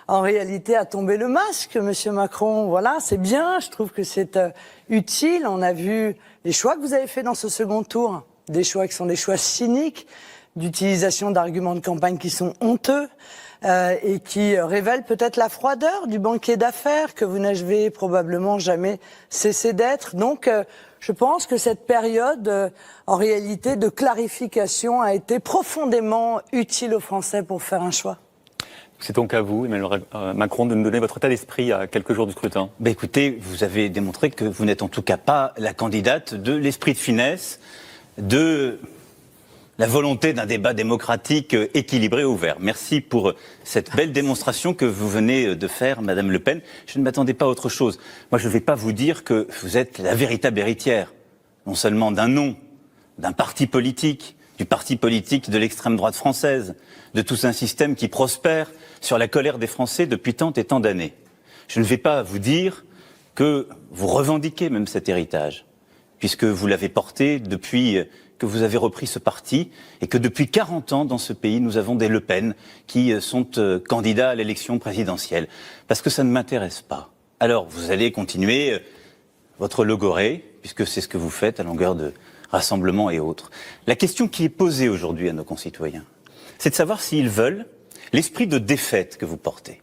en réalité à tomber le masque, Monsieur Macron. Voilà, c'est bien, je trouve que c'est utile. On a vu les choix que vous avez faits dans ce second tour, des choix qui sont des choix cyniques, d'utilisation d'arguments de campagne qui sont honteux et qui révèlent peut-être la froideur du banquier d'affaires que vous n'avez probablement jamais cessé d'être. Donc, je pense que cette période, en réalité, de clarification a été profondément utile aux Français pour faire un choix. C'est donc à vous, Emmanuel Macron, de nous donner votre état d'esprit à quelques jours du scrutin. Écoutez, vous avez démontré que vous n'êtes en tout cas pas la candidate de l'esprit de finesse, de la volonté d'un débat démocratique équilibré et ouvert. Merci pour cette belle démonstration que vous venez de faire, Madame Le Pen. Je ne m'attendais pas à autre chose. Moi, je ne vais pas vous dire que vous êtes la véritable héritière, non seulement d'un nom, d'un parti politique, du parti politique de l'extrême droite française, de tout un système qui prospère sur la colère des Français depuis tant et tant d'années. Je ne vais pas vous dire que vous revendiquez même cet héritage, puisque vous l'avez porté depuis que vous avez repris ce parti, et que depuis 40 ans dans ce pays, nous avons des Le Pen qui sont candidats à l'élection présidentielle. Parce que ça ne m'intéresse pas. Alors, vous allez continuer votre logorée, puisque c'est ce que vous faites à longueur de rassemblements et autres. La question qui est posée aujourd'hui à nos concitoyens, c'est de savoir s'ils veulent l'esprit de défaite que vous portez.